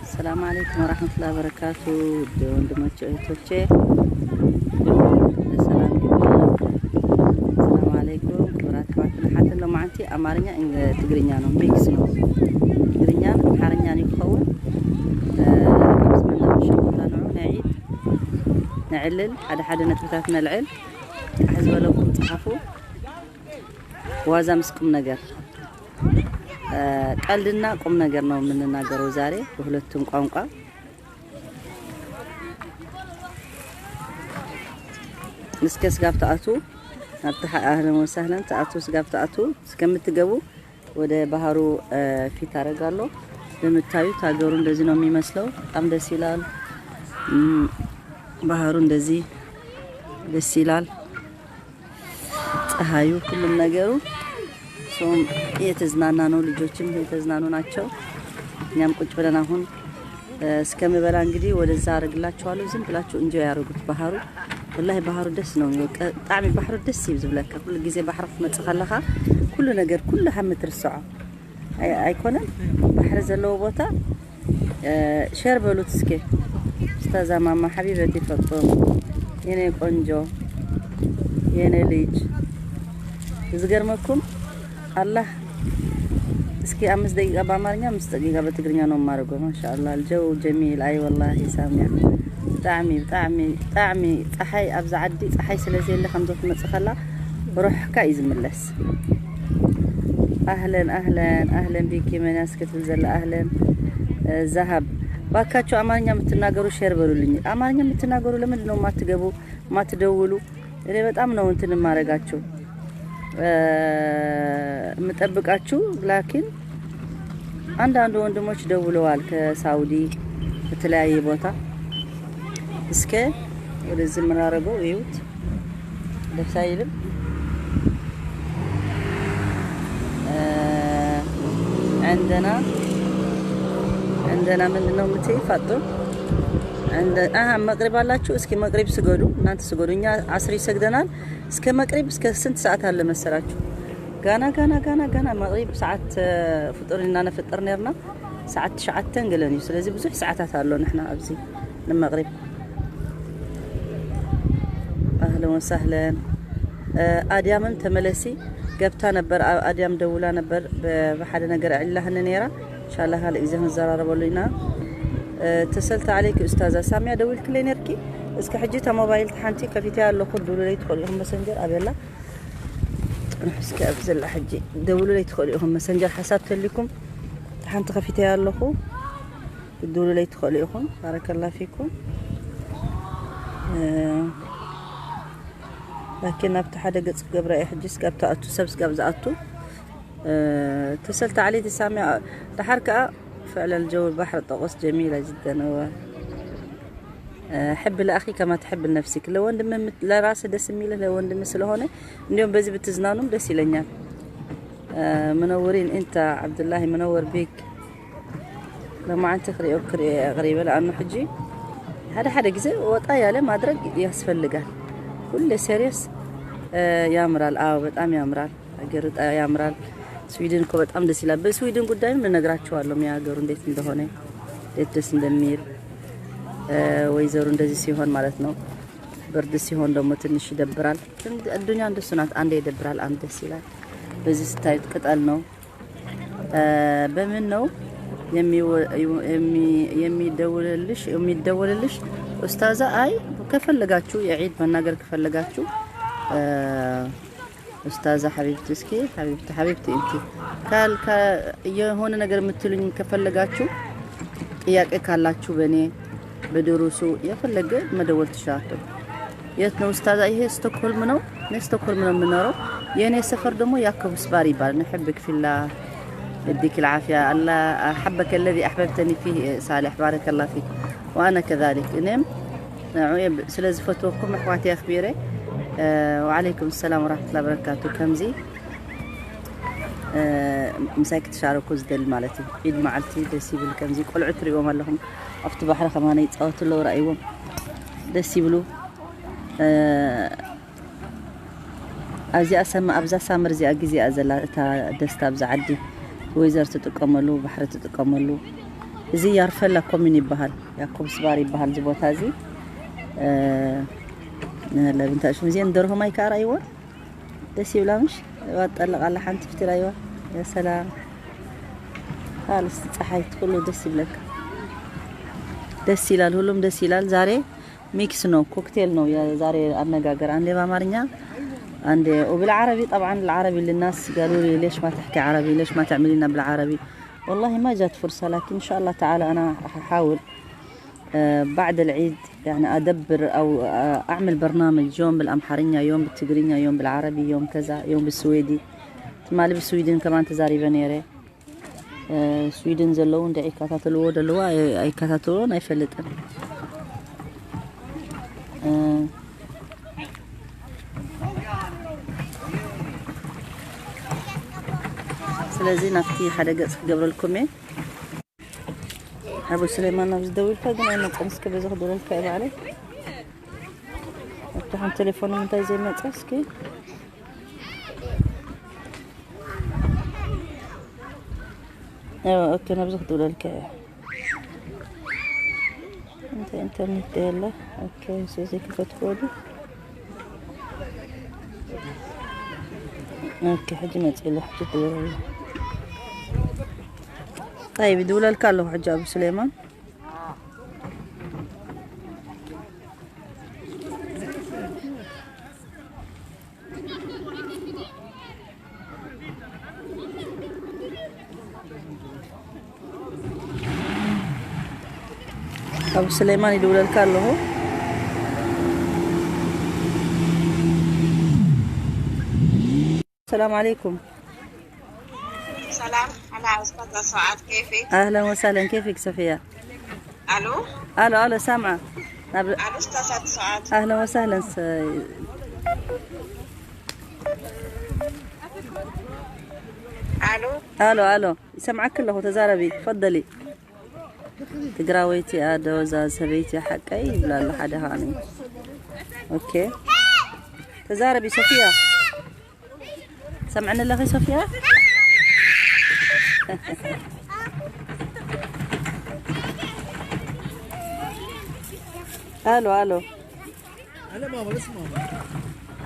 السلام عليكم ورحمة الله وبركاته. ወንድሞቼ እህቶቼ ሰላም አለይኩም ወራህመቱላሂ ወበረካቱ። ለማንቲ አማርኛ ትግርኛ ነው ሚክስ ነው። ትግርኛ አማርኛ ነው ይخون بسم الله ما شاء الله نعيد نعلل ሓደ ነጥብታት ነልዕል አሕዝበለኩም ጽሐፉ ዋዛ ምስኩም ነገር ቀልድና ቁም ነገር ነው የምንናገረው ዛሬ በሁለቱም ቋንቋ እስከ ስጋብታቱ አጥታ አህለን ወሰህለን ታቱ ስጋብታቱ እስከምትገቡ ወደ ባህሩ ፊት አረጋለሁ። ለምታዩት ሀገሩ እንደዚህ ነው የሚመስለው። በጣም ደስ ይላል። ባህሩ እንደዚህ ደስ ይላል። ፀሐዩ ሁሉም ነገሩ ሶም የተዝናና ነው። ልጆችም የተዝናኑ ናቸው። እኛም ቁጭ ብለን አሁን እስከምበላ እንግዲህ ወደዛ አረግላችኋለሁ። ዝም ብላችሁ እንጆ ያረጉት ባህሩ والله ባህሩ ደስ ነው። ጣዕሚ ባህሩ ደስ ይብዝብለካ ሁሉ ጊዜ ባህር መጽኸለኻ ሁሉ ነገር ኩሉ ሐመት ርሰዓ አይኮነም። ባህር ዘለው ቦታ ሸር በሉት እስኪ ኡስታዛ ማማ ሐቢበቲ ፈጥም የኔ ቆንጆ የኔ ልጅ ዝገርመኩም አላህ እስኪ 5 ደቂቃ በአማርኛ 5 ደቂቃ በትግርኛ ነው ማረገው። ማሻአላህ الجو جميل اي والله سامع طعمي ፀሐይ አብዛ ዓዲ ፀሐይ ስለዚህ የለ ከምዞት መጽኸላ روحك ይዝምለስ اهلا بك مناس كتب زل اهلا ذهب ባካችሁ አማርኛ የምትናገሩ ሼር በሉልኝ። አማርኛ የምትናገሩ ለምንድን ነው ማትገቡ ማትደውሉ? እኔ በጣም ነው እንትን ማረጋችሁ መጠብቃችሁ። ላኪን አንዳንድ ወንድሞች ደውለዋል ከሳውዲ ከተለያየ ቦታ እስከ ወደዚህ ምናረገው ይውት ደሳይልም عندنا ምንድነው ምትይፋጡ መቅሪብ አላችሁ። እስኪ መቅሪብ ስገዱ እናንተ ስገዱኛ 10 ይሰግደናል። እስከ መቅሪብ እስከ ስንት ሰዓት አለ መሰራችሁ? ጋና መቅሪብ ሰዓት ፍጡርና ነፍጥር ነርና ሰዓት 9 እንግለኒ። ስለዚህ ብዙ ሰዓታት አለው نحن አብዚ ለመቅሪብ اهلا وسهلا አዲያምን ተመለሲ ገብታ ነበር። አዲያም ደውላ ነበር በሐደ ነገር አላህን ነራ ኢንሻአላህ ሀለ እዚህን ዘራረበሉና ተሰልተ عليك استاذه ساميه دولت لي نركي እስከ حجيته موبايل تحنتي كفيتي ያለው ሁሉ ላይ ትቆልሁም መሰንጀር አበላ እስከ አብዘል حجي ደውሉ ላይ ትቆልሁም መሰንጀር حسابت لكم تحنت كفيتي ያለው ደውሉ ላይ ትቆልሁም بارك الله فيكم لكن ابت حدا قص قبره يحجس قبتاتو سبس قبزاتو اتصلت عليه سامع تحركه فعلا الجو البحر طقوس جميله جدا حب لاخي كما تحب لنفسك. لو وندم لا راس دس ميله لو وندم ስለሆነ እንዲያውም በዚህ ብትዝናኑም ደስ ይለኛል። منورين انت عبد الله منور بيك لما انت غريبه لانه حجي هذا حدا ጊዜ ወጣ ያለ ማድረግ ያስፈልጋል። ሁሉ serious ያምራል። አዎ በጣም ያምራል። አገሩ ያምራል። ስዊድን እኮ በጣም ደስ ይላል። በስዊድን ጉዳይም እነግራችኋለሁ የሚያገሩ እንዴት እንደሆነ ደስ እንደሚል ወይዘሩ እንደዚህ ሲሆን ማለት ነው። ብርድ ሲሆን ደግሞ ትንሽ ይደብራል። አዱኛ እንደሱ ናት። አንዴ ይደብራል፣ አንዴ ደስ ይላል። በዚህ ስታዩት ቅጠል ነው። በምን ነው የሚደውልልሽ ኡስታዛ? አይ ከፈለጋችሁ የዒድ መናገር ከፈለጋችሁ ኡስታዛ ሐቢብቲ እስኪ ሐቢብቲ እንት የሆነ ነገር የምትሉኝ ከፈለጋችሁ ጥያቄ ካላችሁ በኔ በድሩሱ የፈለገ መደወል ትችላላችሁ። የት ነው ኡስታዛ? ይሄ ስቶክሆልም ነው። ስቶክሆልም ነው የምኖረው። የኔ ሰፈር ደግሞ ያከቡስ ባር ይባላል። نحبك في الله يديك العافيه الله احبك الذي احببتني فيه صالح بارك الله فيك وانا كذلك. انم ስለዚህ ፎቶኩም اخواتي اخبيري وعليكم السلام ورحمه الله وبركاته كمزي مساك تشاركوا زدل مالتي عيد معلتي دسي بالكمزي قلعت ريوم لهم افت بحر كمان يصوت له رايهم دسي بلو ازي اسمع ابزا سامر زي اجزي ازلا تا دستا ابزا عدي ويزر تتقملو بحر تتقملو زي يارفلا كومين يبهال يعقوب سبار يبهال زبوتا زي لا بنت اشو زين درهم اي كار ايوه دس يبلا مش وطلق على حنت فتر ايوه يا سلام خالص صحيت كله دس يبلك دس يلال ሁሉም ደስ ይላል ዛሬ ميكس نو كوكتيل نو يا زاري أنغاغر عندي بامارنيا عندي وبالعربي طبعا العربي للناس قالوا لي ليش ما تحكي عربي ليش ما تعملينا بالعربي والله ما جات فرصة لكن إن شاء الله تعالى أنا هحاول بعد العيد يعني أدبر أو أعمل برنامج يوم بالأمحرية يوم بالتجرينيا يوم بالعربي يوم كذا يوم بالسويدي مالي بالسويدين كمان تزاري بنيري سويدن زلون دعي كاتاتلو دلوا أي كاتاتلون أي فلتن سلازي نفتي حدا قص قبل لكم أبو سليمان نفس دويل فقنا أنا تمسك بزخ دول الكائب عليه افتحون تليفون منتاي زي ما تمسكي ايوه اوكي نبزخ دول الكائب انت انترنت يلا اوكي زي كيف تقولي اوكي حجي ما تقول حجي تقول طيب دول الكالو حجي ابو سليمان أبو سليمان يدور الكارلو هو السلام عليكم. سلام أنا أستاذة سعاد كيفك؟ أهلا وسهلا كيفك صفية؟ ألو؟ ألو سامعة. ألو أستاذة سعاد. أهلا وسهلا ألو يسمعك كله تزاربي تفضلي. تقراويتي أدوزا سبيتي حقي لا لا حدا هاني أوكي تزاربي صفية سمعنا لغي صفية ألو أنا ماما بس ماما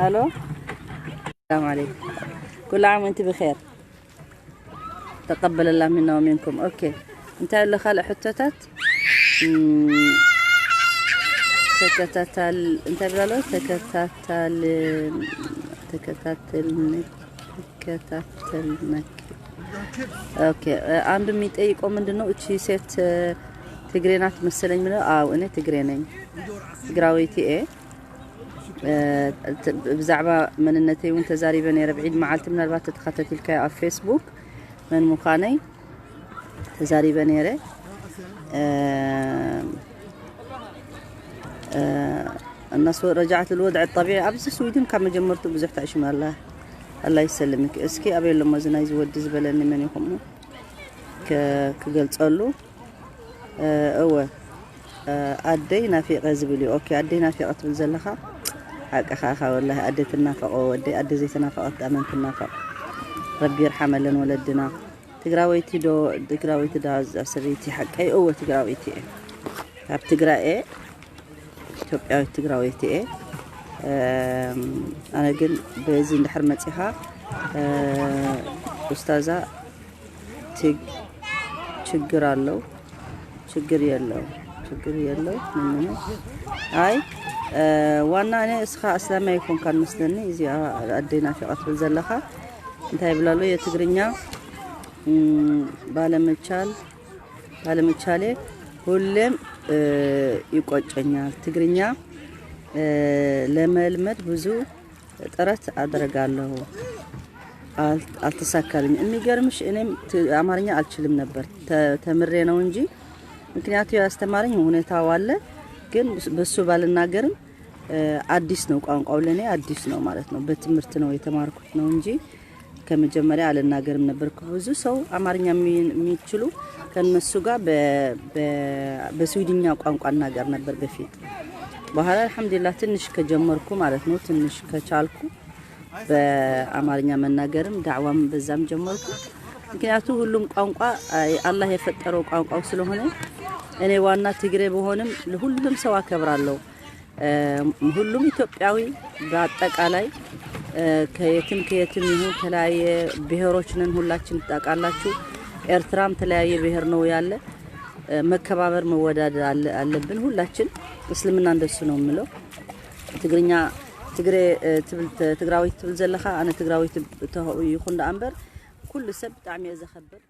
ألو السلام عليكم كل عام وانت بخير تقبل الله منا ومنكم أوكي انت اللي خالق حتتت تكتتل انت بلالو تكتتلنك اوكي አንዱ የሚጠይቀው ምንድነው እቺ ሴት ትግሬናት መሰለኝ ምለው አው እኔ ትግሬ ነኝ ትግራዊቲ بزعبه مننتي وانت زاريبني ربعيد معلت من البات تخطتلك على فيسبوك من مخاني تزاريبه نيره الناس رجعت للوضع الطبيعي ابس السويدن كما جمرتوا بزحت عشم الله يسلمك اسكي ابي لما زنا يزود زبلني من يخمو كገልጸሉ هو ادينا في غزبلي اوكي ادينا في قتل زلخه حقخا والله اديتنا فقو ودي ادي زيتنا فقط امنتنا فق ربي يرحم لنا ولدنا تقراويتي دو تقراويتي داز سبيتي حقي او تقراويتي اب تقراي ኢትዮጵያዊ ትግራዊቲ انا ግን በዚህ እንደحر መጽሐ ኡስታዛ ችግር አለው ችግር የለው ምን አይ ዋና እኔ እስኻ እስላማይ ይኮን ካን መስለኒ እዚ አደና ፍቅት በዘለኻ እንታይ ብላሉ የትግርኛ ባለመቻሌ ሁሌም ይቆጨኛል ትግርኛ ለመልመድ ብዙ ጥረት አደርጋለሁ አልተሳካልኝ የሚገርምሽ እኔም አማርኛ አልችልም ነበር ተምሬ ነው እንጂ ምክንያቱ ያስተማረኝ ሁኔታው አለ ግን በሱ ባልናገርም አዲስ ነው ቋንቋው ለኔ አዲስ ነው ማለት ነው በትምህርት ነው የተማርኩት ነው እንጂ ከመጀመሪያ አልናገርም ነበር ብዙ ሰው አማርኛ የሚችሉ ከነሱ ጋር በስዊድኛ ቋንቋ እናገር ነበር በፊት በኋላ አልহামዱሊላህ ትንሽ ከጀመርኩ ማለት ነው ትንሽ ከቻልኩ በአማርኛ መናገርም ዳዕዋም በዛም ጀመርኩ ምክንያቱ ሁሉም ቋንቋ አላህ የፈጠረው ቋንቋው ስለሆነ እኔ ዋና ትግሬ በሆንም ለሁሉም ሰው አከብራለሁ ሁሉም ኢትዮጵያዊ በአጠቃላይ ከየትም ይሁን ተለያየ ብሔሮች ነን ሁላችን ታቃላችሁ ኤርትራም ተለያየ ብሔር ነው ያለ መከባበር መወዳደር አለብን ሁላችን እስልምና እንደሱ ነው ምለው ትግርኛ ትግሬ ትግራዊት ትብል ዘለኻ አነ ትግራዊት ይኹን ዳንበር ኩሉ ሰብ ጣዕሚ ዘኸብር